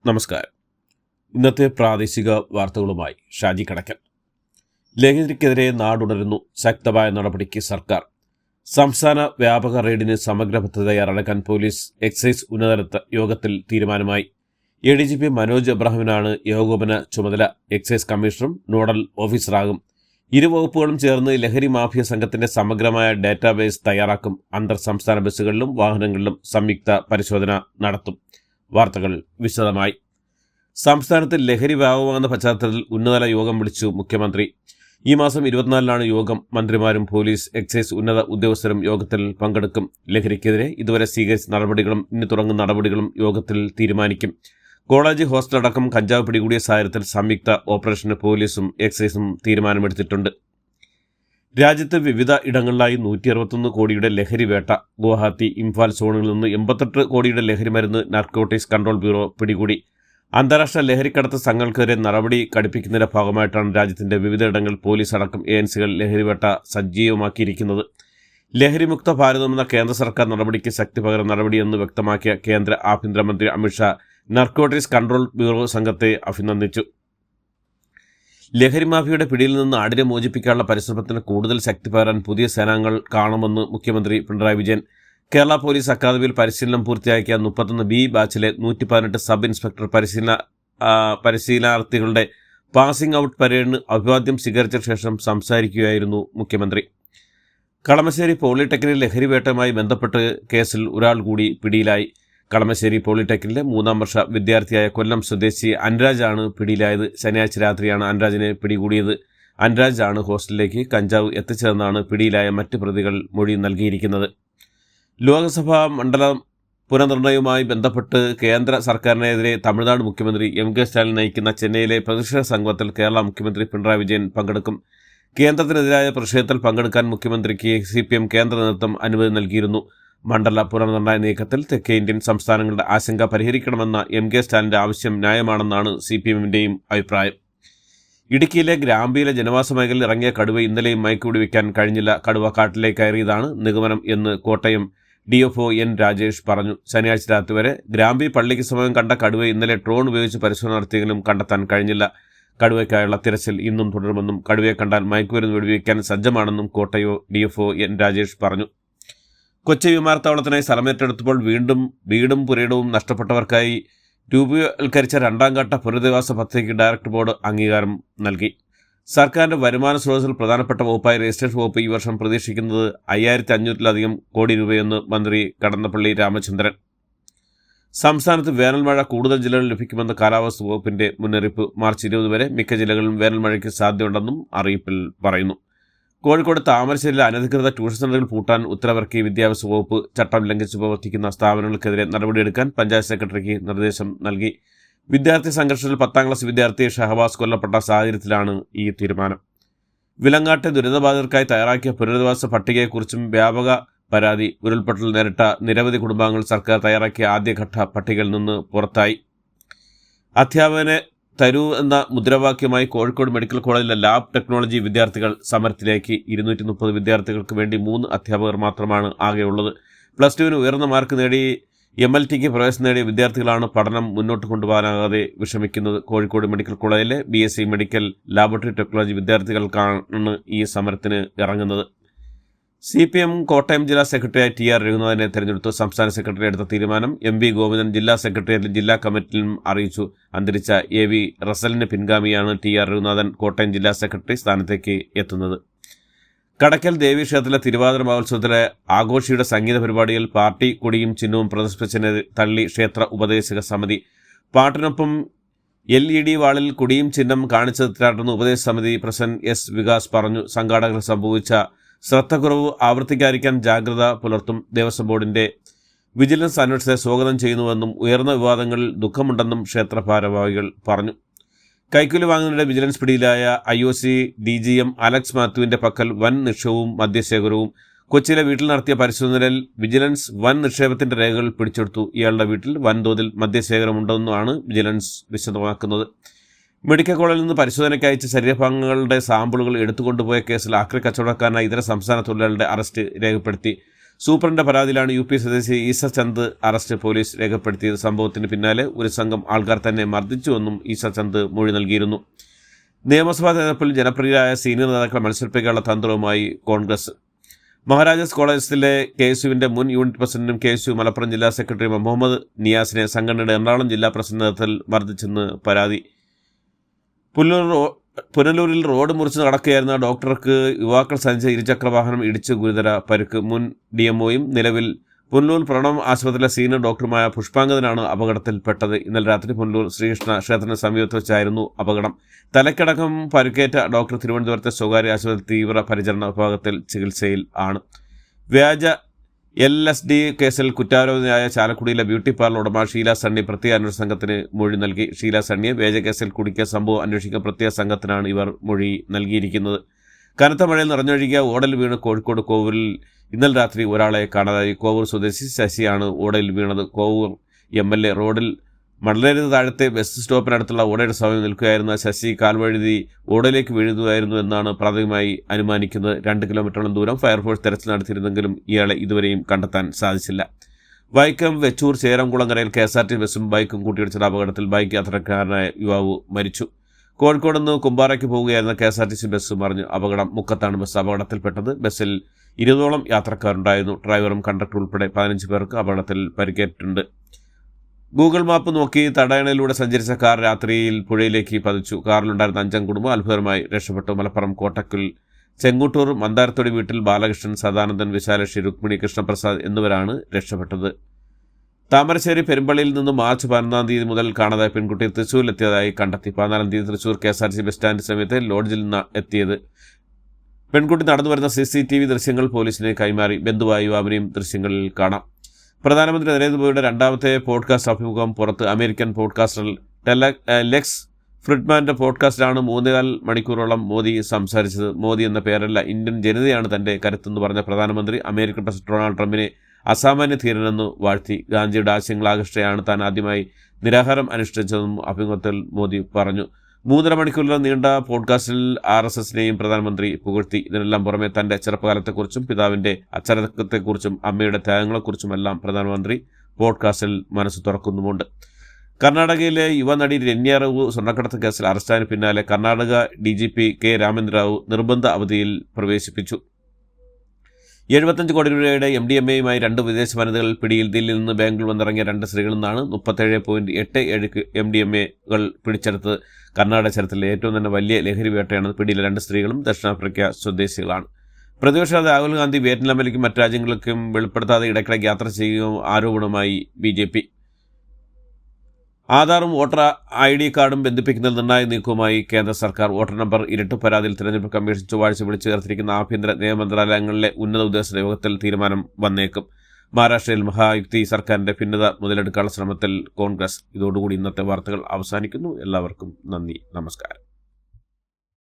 നമസ്കാരം. ഇന്നത്തെ പ്രാദേശിക വാർത്തകളുമായി ഷാജി കടക്കൽ. ലഹരിക്കെതിരെ നാടുണരുന്നു, ശക്തമായ നടപടിക്ക് സർക്കാർ. സംസ്ഥാന വ്യാപക റെയ്ഡിന് സമഗ്ര പദ്ധതി തയ്യാറാക്കാൻ പോലീസ് എക്സൈസ് ഉന്നതതല യോഗത്തിൽ തീരുമാനമായി. ADGP മനോജ് എബ്രാഹിമിനാണ് ഏകോപന ചുമതല. എക്സൈസ് കമ്മീഷണറും നോഡൽ ഓഫീസറാകും. ഇരു വകുപ്പുകളും ചേർന്ന് ലഹരി മാഫിയ സംഘത്തിന്റെ സമഗ്രമായ ഡാറ്റാബേസ് തയ്യാറാക്കും. അന്തർ സംസ്ഥാന ബസ്സുകളിലും വാഹനങ്ങളിലും സംയുക്ത പരിശോധന നടത്തും. വാർത്തകൾ വിശദമായി. സംസ്ഥാനത്ത് ലഹരി വ്യാപകമാകുന്ന പശ്ചാത്തലത്തിൽ ഉന്നതതല യോഗം വിളിച്ചു മുഖ്യമന്ത്രി. ഈ മാസം 24-നാണ് യോഗം. മന്ത്രിമാരും പോലീസ്, എക്സൈസ് ഉന്നത ഉദ്യോഗസ്ഥരും യോഗത്തിൽ പങ്കെടുക്കും. ലഹരിക്കെതിരെ ഇതുവരെ സ്വീകരിച്ച നടപടികളും ഇനി തുടങ്ങുന്ന നടപടികളും യോഗത്തിൽ തീരുമാനിക്കും. കോളേജ്, ഹോസ്റ്റൽ അടക്കം കഞ്ചാവ് പിടികൂടിയ സാഹചര്യത്തിൽ സംയുക്ത ഓപ്പറേഷന് പോലീസും എക്സൈസും തീരുമാനമെടുത്തിട്ടുണ്ട്. രാജ്യത്ത് വിവിധ ഇടങ്ങളിലായി 161 കോടിയുടെ ലഹരി വേട്ട. ഗുവാഹത്തി, ഇംഫാൽ സോണുകളിൽ നിന്ന് 88 കോടിയുടെ ലഹരി മരുന്ന് നാർക്കോട്ടിക്സ് കൺട്രോൾ ബ്യൂറോ പിടികൂടി. അന്താരാഷ്ട്ര ലഹരിക്കടത്ത് സംഘങ്ങൾക്കെതിരെ നടപടി കടുപ്പിക്കുന്നതിന്റെ ഭാഗമായിട്ടാണ് രാജ്യത്തിന്റെ വിവിധയിടങ്ങളിൽ പോലീസ് അടക്കം ഏജൻസികൾ ലഹരിവേട്ട സജീവമാക്കിയിരിക്കുന്നത്. ലഹരിമുക്ത ഭാരതമെന്ന കേന്ദ്ര സർക്കാർ നടപടിക്ക് ശക്തി പകരുന്ന നടപടിയെന്ന് വ്യക്തമാക്കിയ കേന്ദ്ര ആഭ്യന്തരമന്ത്രി അമിത്ഷാ നാർക്കോട്ടിക്സ് കൺട്രോൾ ബ്യൂറോ സംഘത്തെ അഭിനന്ദിച്ചു. ലഹരി മാഫിയയുടെ പിടിയിൽ നിന്ന് നാടിനെ മോചിപ്പിക്കാനുള്ള പരിശ്രമത്തിന് കൂടുതൽ ശക്തി പകരാൻ പുതിയ സേനാംഗങ്ങൾ കാണുമെന്ന് മുഖ്യമന്ത്രി പിണറായി വിജയൻ. കേരള പോലീസ് അക്കാദമിയിൽ പരിശീലനം പൂർത്തിയാക്കിയ 31B ബാച്ചിലെ 118 സബ് ഇൻസ്പെക്ടർ പരിശീലനാർത്ഥികളുടെ പാസിംഗ് ഔട്ട് പരേഡിന് അഭിവാദ്യം സ്വീകരിച്ച ശേഷം സംസാരിക്കുകയായിരുന്നു മുഖ്യമന്ത്രി. കളമശ്ശേരി പോളിടെക്നിക്കിൽ ലഹരിവേട്ടയുമായി ബന്ധപ്പെട്ട് കേസിൽ ഒരാൾ കൂടി പിടിയിലായി. കളമശ്ശേരി പോളിടെക്നിക്കിലെ 3-ാം വർഷ വിദ്യാർത്ഥിയായ കൊല്ലം സ്വദേശി അൻരാജാണ് പിടിയിലായത്. ശനിയാഴ്ച രാത്രിയാണ് അൻരാജിനെ പിടികൂടിയത്. അൻരാജാണ് ഹോസ്റ്റലിലേക്ക് കഞ്ചാവ് എത്തിച്ചതെന്നാണ് പിടിയിലായ മറ്റ് പ്രതികൾ മൊഴി നൽകിയിരിക്കുന്നത്. ലോക്സഭാ മണ്ഡലം പുനർനിർണയവുമായി ബന്ധപ്പെട്ട് കേന്ദ്ര സർക്കാരിനെതിരെ തമിഴ്നാട് മുഖ്യമന്ത്രി MK സ്റ്റാലിൻ നയിക്കുന്ന ചെന്നൈയിലെ പ്രതിഷേധ സംഗമത്തിൽ കേരള മുഖ്യമന്ത്രി പിണറായി വിജയൻ പങ്കെടുക്കും. കേന്ദ്രത്തിനെതിരായ പ്രതിഷേധത്തിൽ പങ്കെടുക്കാൻ മുഖ്യമന്ത്രിക്ക് CPM കേന്ദ്ര നേതൃത്വം അനുമതി നൽകിയിരുന്നു. മണ്ഡല പുനർനിർണയ നീക്കത്തിൽ തെക്കേ ഇന്ത്യൻ സംസ്ഥാനങ്ങളുടെ ആശങ്ക പരിഹരിക്കണമെന്ന MK സ്റ്റാലിന്റെ ആവശ്യം ന്യായമാണെന്നാണ് CPMന്റെയും അഭിപ്രായം. ഇടുക്കിയിലെ ഗ്രാമ്പിയിലെ ജനവാസ മേഖലയിൽ ഇറങ്ങിയ കടുവ ഇന്നലെയും മയക്കുവെടിവെക്കാൻ കഴിഞ്ഞില്ല. കടുവ കാട്ടിലേക്ക് കയറിയതാണ് നിഗമനം എന്ന് കോട്ടയം DFO N രാജേഷ് പറഞ്ഞു. ശനിയാഴ്ച രാത്രി വരെ ഗ്രാമ്പി പള്ളിക്ക് സമയം കണ്ട കടുവ ഇന്നലെ ഡ്രോൺ ഉപയോഗിച്ച് പരിശോധന നടത്തിയെങ്കിലും കണ്ടെത്താൻ കഴിഞ്ഞില്ല. കടുവയ്ക്കായുള്ള തിരച്ചിൽ ഇന്നും തുടരുമെന്നും കടുവയെ കണ്ടാൽ മയക്കുമരുന്ന് വെടിവെക്കാൻ സജ്ജമാണെന്നും കോട്ടയം DFO N രാജേഷ് പറഞ്ഞു. കൊച്ചി വിമാനത്താവളത്തിനായി സ്ഥലമേറ്റെടുത്തപ്പോൾ വീടും പുരയിടവും നഷ്ടപ്പെട്ടവർക്കായി രൂപവൽക്കരിച്ച 2-ാം ഘട്ട പുനരധിവാസ പദ്ധതിക്ക് ഡയറക്ടർ ബോർഡ് അംഗീകാരം നൽകി. സർക്കാരിന്റെ വരുമാന സ്രോതസ്സിൽ പ്രധാനപ്പെട്ട വകുപ്പായ രജിസ്ട്രേഷൻ വകുപ്പ് ഈ വർഷം പ്രതീക്ഷിക്കുന്നത് 5500-ലധികം കോടി രൂപയെന്ന് മന്ത്രി കടന്നപ്പള്ളി രാമചന്ദ്രൻ. സംസ്ഥാനത്ത് വേനൽ മഴ കൂടുതൽ ജില്ലകളിൽ ലഭിക്കുമെന്ന് കാലാവസ്ഥാ വകുപ്പിന്റെ മുന്നറിയിപ്പ്. മാർച്ച് 20 വരെ മിക്ക ജില്ലകളിലും വേനൽ മഴയ്ക്ക് സാധ്യതയുണ്ടെന്നും അറിയിപ്പിൽ പറയുന്നു. കോഴിക്കോട് താമരശ്ശേരിയിലെ അനധികൃത ട്യൂഷൻ സെന്ററുകൾ പൂട്ടാൻ ഉത്തരവിറക്കി വിദ്യാഭ്യാസ വകുപ്പ്. ചട്ടം ലംഘിച്ച് പ്രവർത്തിക്കുന്ന സ്ഥാപനങ്ങൾക്കെതിരെ നടപടിയെടുക്കാൻ പഞ്ചായത്ത് സെക്രട്ടറിക്ക് നിർദ്ദേശം നൽകി. വിദ്യാർത്ഥി സംഘർഷത്തിൽ 10-ാം ക്ലാസ് വിദ്യാർത്ഥി ഷഹബാസ് കൊല്ലപ്പെട്ട സാഹചര്യത്തിലാണ് ഈ തീരുമാനം. വിലങ്ങാട്ടെ ദുരിതബാധിതർക്കായി തയ്യാറാക്കിയ പുനരധിവാസ പട്ടികയെക്കുറിച്ചും വ്യാപക പരാതി. ഉരുൾപൊട്ടൽ നേരിട്ട നിരവധി കുടുംബാംഗങ്ങൾ സർക്കാർ തയ്യാറാക്കിയ ആദ്യഘട്ട പട്ടികയിൽ നിന്ന് പുറത്തായി. അധ്യാപകനെ തരൂ എന്ന മുദ്രാവാക്യമായി കോഴിക്കോട് മെഡിക്കൽ കോളേജിലെ ലാബ് ടെക്നോളജി വിദ്യാർത്ഥികൾ സമരത്തിലേക്ക്. 230 വിദ്യാർത്ഥികൾക്ക് വേണ്ടി 3 അധ്യാപകർ മാത്രമാണ് ആകെയുള്ളത്. +2-ന് ഉയർന്ന മാർക്ക് നേടി MLTക്ക് പ്രവേശനം നേടിയ വിദ്യാർത്ഥികളാണ് പഠനം മുന്നോട്ട് കൊണ്ടുപോകാനാകാതെ വിഷമിക്കുന്നത്. കോഴിക്കോട് മെഡിക്കൽ കോളേജിലെ BSc മെഡിക്കൽ ലാബറട്ടറി ടെക്നോളജി വിദ്യാർത്ഥികൾക്കാണ് ഈ സമരത്തിന് ഇറങ്ങുന്നത്. CPM കോട്ടയം ജില്ലാ സെക്രട്ടറിയായി TR രഘുനാഥനെ തെരഞ്ഞെടുത്തു. സംസ്ഥാന സെക്രട്ടറി എടുത്ത തീരുമാനം MV ഗോവിന്ദൻ ജില്ലാ സെക്രട്ടേറിയറ്റിലും ജില്ലാ കമ്മിറ്റിയിലും അറിയിച്ചു. അന്തരിച്ച AV റസലിന് പിൻഗാമിയാണ് TR രഘുനാഥൻ കോട്ടയം ജില്ലാ സെക്രട്ടറി സ്ഥാനത്തേക്ക് എത്തുന്നത്. കടയ്ക്കൽ ദേവീക്ഷേത്രത്തിലെ തിരുവാതിര മഹോത്സവത്തിലെ ആഘോഷിയുടെ സംഗീത പരിപാടിയിൽ പാർട്ടി കൊടിയും ചിഹ്നവും പ്രദർശിപ്പിച്ചതിനെ തള്ളി ക്ഷേത്ര ഉപദേശക സമിതി. പാട്ടിനൊപ്പം LED വാളിൽ കൊടിയും ചിഹ്നം കാണിച്ചെത്തിരാട്ടെന്ന് ഉപദേശ സമിതി പ്രസിഡന്റ് S വികാസ് പറഞ്ഞു. സംഘാടകർ സംഭവിച്ച ശ്രദ്ധക്കുറവ് ആവർത്തിക്കാതിരിക്കാൻ ജാഗ്രത പുലർത്തും. ദേവസ്വം ബോർഡിന്റെ വിജിലൻസ് അന്വേഷണത്തെ സ്വാഗതം ചെയ്യുന്നുവെന്നും ഉയർന്ന വിവാദങ്ങളിൽ ദുഃഖമുണ്ടെന്നും ക്ഷേത്ര ഭാരവാഹികൾ പറഞ്ഞു. കൈക്കൂലി വാങ്ങുന്നതിന്റെ വിജിലൻസ് പിടിയിലായ IOC DGM അലക്സ് മാത്യുവിന്റെ പക്കൽ വൻ നിക്ഷേപവും മദ്യശേഖരവും. കൊച്ചിയിലെ വീട്ടിൽ നടത്തിയ പരിശോധനയിൽ വിജിലൻസ് വൻ നിക്ഷേപത്തിന്റെ രേഖകൾ പിടിച്ചെടുത്തു. ഇയാളുടെ വീട്ടിൽ വൻതോതിൽ മദ്യശേഖരമുണ്ടെന്നാണ് വിജിലൻസ് വിശദമാക്കുന്നത്. മെഡിക്കൽ കോളേജിൽ നിന്ന് പരിശോധനയ്ക്ക് അയച്ച ശരീരഭാഗങ്ങളുടെ സാമ്പിളുകൾ എടുത്തുകൊണ്ടുപോയ കേസിൽ ആക്രി കച്ചവടക്കാരനായ ഇതര സംസ്ഥാന തൊഴിലാളികളുടെ അറസ്റ്റ് രേഖപ്പെടുത്തി. സൂപ്രണ്ടിന്റെ പരാതിയിലാണ് UP സ്വദേശി ഈസ ചന്ദ് അറസ്റ്റ് പോലീസ് രേഖപ്പെടുത്തിയത്. സംഭവത്തിന് പിന്നാലെ ഒരു സംഘം ആൾക്കാർ തന്നെ മർദ്ദിച്ചുവെന്നും ഈസ ചന്ദ് മൊഴി നൽകിയിരുന്നു. നിയമസഭാ തെരഞ്ഞെടുപ്പിൽ ജനപ്രിയരായ സീനിയർ നേതാക്കളെ മത്സരിപ്പിക്കാനുള്ള തന്ത്രവുമായി കോൺഗ്രസ്. മഹാരാജാസ് കോളേജിലെ KSUവിന്റെ മുൻ യൂണിറ്റ് പ്രസിഡന്റും KSU മലപ്പുറം ജില്ലാ സെക്രട്ടറി മുഹമ്മദ് നിയാസിനെ സംഘടനയുടെ എറണാകുളം ജില്ലാ പ്രസിഡന്റ് നേതൃത്വത്തിൽ മർദ്ദിച്ചെന്ന് പരാതി. പുനലൂരിൽ റോഡ് മുറിച്ച് നടക്കുകയായിരുന്ന ഡോക്ടർക്ക് യുവാക്കൾ സഞ്ചരിച്ച ഇരുചക്രവാഹനം ഇടിച്ച് ഗുരുതര പരിക്ക്. മുൻ DMOയും നിലവിൽ പുനലൂർ പ്രണവ് ആശുപത്രിയിലെ സീനിയർ ഡോക്ടറുമായ പുഷ്പാങ്കദനാണ് അപകടത്തിൽപ്പെട്ടത്. ഇന്നലെ രാത്രി പുനലൂർ ശ്രീകൃഷ്ണ ക്ഷേത്രത്തിന് സമീപത്ത് വെച്ചായിരുന്നു അപകടം. തലക്കടക്കം പരുക്കേറ്റ ഡോക്ടർ തിരുവനന്തപുരത്തെ സ്വകാര്യ ആശുപത്രി തീവ്ര പരിചരണ വിഭാഗത്തിൽ ചികിത്സയിൽ ആണ്. വ്യാജ LSD കേസിൽ കുറ്റാരോപിതയായ ചാലക്കുടിയിലെ ബ്യൂട്ടി പാർലർ ഉടമ ഷീല സണ്ണി പ്രത്യേക അന്വേഷണ സംഘത്തിന് മൊഴി നൽകി. ഷീല സണ്ണിയെ വ്യാജ കേസിൽ കുടുക്കിയ സംഭവം അന്വേഷിക്കുന്ന പ്രത്യേക സംഘത്തിനാണ് ഇവർ മൊഴി നൽകിയിരിക്കുന്നത്. കനത്ത മഴയിൽ നിറഞ്ഞൊഴുകിയ ഓടൽ വീണ് കോഴിക്കോട് കോവൂരിൽ ഇന്നലെ രാത്രി ഒരാളെ കാണാതായി. കോവൂർ സ്വദേശി ശശിയാണ് ഓടയിൽ വീണത്. കോവൂർ MLA റോഡിൽ മണലേരുന്ന താഴത്തെ ബസ് സ്റ്റോപ്പിനടുത്തുള്ള ഓടയുടെ സമയം നിൽക്കുകയായിരുന്ന ശശി കാൽവഴുതി ഓടയിലേക്ക് വീഴുന്നതായിരുന്നു എന്നാണ് പ്രാഥമികമായി അനുമാനിക്കുന്നത്. 2 കിലോമീറ്ററോളം ദൂരം ഫയർഫോഴ്സ് തെരച്ചിൽ നടത്തിയിരുന്നെങ്കിലും ഇയാളെ ഇതുവരെയും കണ്ടെത്താൻ സാധിച്ചില്ല. വൈക്കം വെച്ചൂർ ചേരംകുളങ്ങരയിൽ KSRTC ബസ്സും ബൈക്കും കൂട്ടിയിടിച്ച അപകടത്തിൽ ബൈക്ക് യാത്രക്കാരനായ യുവാവ് മരിച്ചു. കോഴിക്കോട് നിന്ന് കുമ്പാറയ്ക്ക് പോവുകയായിരുന്ന KSRTC ബസ് മറിഞ്ഞു. അപകടം മുക്കത്താണ് ബസ് അപകടത്തിൽപ്പെട്ടത്. ബസ്സിൽ 20ഓളം യാത്രക്കാരുണ്ടായിരുന്നു. ഡ്രൈവറും കണ്ടക്ടർ ഉൾപ്പെടെ 15 പേർക്ക് അപകടത്തിൽ പരിക്കേറ്റിട്ടുണ്ട്. ഗൂഗിൾ മാപ്പ് നോക്കി തടയണയിലൂടെ സഞ്ചരിച്ച കാർ രാത്രിയിൽ പുഴയിലേക്ക് പതിച്ചു. കാറിലുണ്ടായിരുന്ന 5 കുടുംബം അത്ഭുതമായി രക്ഷപ്പെട്ടു. മലപ്പുറം കോട്ടക്കൽ ചെങ്ങൂട്ടൂർ മന്ദാരത്തൊടി വീട്ടിൽ ബാലകൃഷ്ണൻ, സദാനന്ദൻ, വിശാലക്ഷി, രുക്മിണി, കൃഷ്ണപ്രസാദ് എന്നിവരാണ് രക്ഷപ്പെട്ടത്. താമരശ്ശേരി പെരുമ്പള്ളിയിൽ നിന്ന് മാർച്ച് 11 തീയതി മുതൽ കാണാതായ പെൺകുട്ടി തൃശ്ശൂരിലെത്തിയതായി കണ്ടെത്തി. 14 തീയതി തൃശ്ശൂർ KSRTC ബസ് സ്റ്റാൻഡ് സമയത്ത് ലോഡ്ജിൽ നിന്ന് എത്തിയത്. പെൺകുട്ടി നടന്നു വരുന്ന CCTV ദൃശ്യങ്ങൾ പോലീസിന് കൈമാറി. ബന്ധുവായ യുവാവിനെയും ദൃശ്യങ്ങളിൽ കാണാം. പ്രധാനമന്ത്രി നരേന്ദ്രമോദിയുടെ 2ാമത്തെ പോഡ്കാസ്റ്റ് അഭിമുഖം പുറത്ത്. അമേരിക്കൻ പോഡ്കാസ്റ്റർ ലെക്സ് ഫ്രിഡ്മാന്റെ പോഡ്കാസ്റ്റിലാണ് 3.25 മണിക്കൂറോളം മോദി സംസാരിച്ചത്. മോദി എന്ന പേരല്ല, ഇന്ത്യൻ ജനതയാണ് തന്റെ കരുത്തെന്ന് പറഞ്ഞ പ്രധാനമന്ത്രി അമേരിക്കൻ പ്രസിഡന്റ് ഡൊണാൾഡ് ട്രംപിനെ അസാമാന്യ ധീരനെന്ന് വാഴ്ത്തി. ഗാന്ധിയുടെ ആശയങ്ങൾ ആകർഷയാണ് താൻ ആദ്യമായി നിരാഹാരം അനുഷ്ഠിച്ചതെന്നും അഭിമുഖത്തിൽ മോദി പറഞ്ഞു. 3.5 മണിക്കൂറിൽ നീണ്ട പോഡ്കാസ്റ്റിൽ RSSനെയും പ്രധാനമന്ത്രി പുകഴ്ത്തി. ഇതിനെല്ലാം പുറമെ തന്റെ ചെറുപ്പകാലത്തെക്കുറിച്ചും പിതാവിന്റെ അച്ചടക്കത്തെക്കുറിച്ചും അമ്മയുടെ ത്യാഗങ്ങളെക്കുറിച്ചുമെല്ലാം പ്രധാനമന്ത്രി പോഡ്കാസ്റ്റിൽ മനസ്സ് തുറക്കുന്നുമുണ്ട്. കർണാടകയിലെ യുവനടി രമ്യ റാവു സ്വർണ്ണക്കടത്ത് കേസിൽ അറസ്റ്റിന് പിന്നാലെ കർണാടക DGP K. രാമചന്ദ്രറാവു നിർബന്ധ അവധിയിൽ പ്രവേശിപ്പിച്ചു. 75 കോടി രൂപയുടെ MDMAയുമായി 2 വിദേശ വനിതകൾ പിടിയിൽ. ദില്ലിയിൽ നിന്ന് ബാംഗ്ലൂർ വന്നിറങ്ങിയ 2 സ്ത്രീകളിൽ നിന്നാണ് 37.87 MDMAകൾ പിടിച്ചെടുത്തത്. കർണാടക ചരിത്രത്തിലെ ഏറ്റവും തന്നെ വലിയ ലഹരി വേട്ടയാണ്. പിടിയിലെ 2 സ്ത്രീകളും ദക്ഷിണാഫ്രിക്ക സ്വദേശികളാണ്. പ്രതിപക്ഷ രാഹുൽ ഗാന്ധി വിയറ്റ്നാമിലേക്കും മറ്റു രാജ്യങ്ങളിലേക്കും വെളിപ്പെടുത്താതെ ഇടയ്ക്കിടെ യാത്ര ചെയ്യുകയും ആരോപണവുമായി BJP. ആധാറും വോട്ടർ ID കാർഡും ബന്ധിപ്പിക്കുന്ന നിർണായക നീക്കവുമായി കേന്ദ്ര സർക്കാർ. വോട്ടർ നമ്പർ ഇരട്ട പരാതിയിൽ തിരഞ്ഞെടുപ്പ് കമ്മീഷൻ ചൊവ്വാഴ്ച വിളിച്ചു ചേർത്തിരിക്കുന്ന ആഭ്യന്തര നിയമമന്ത്രാലയങ്ങളിലെ ഉന്നത ഉദ്യോഗസ്ഥ യോഗത്തിൽ തീരുമാനം വന്നേക്കും. മഹാരാഷ്ട്രയിൽ മഹായുക്തി സർക്കാരിന്റെ ഭിന്നത മുതലെടുക്കാനുള്ള ശ്രമത്തിൽ കോൺഗ്രസ്. ഇതോടുകൂടി ഇന്നത്തെ വാർത്തകൾ അവസാനിക്കുന്നു. എല്ലാവർക്കും നന്ദി, നമസ്കാരം.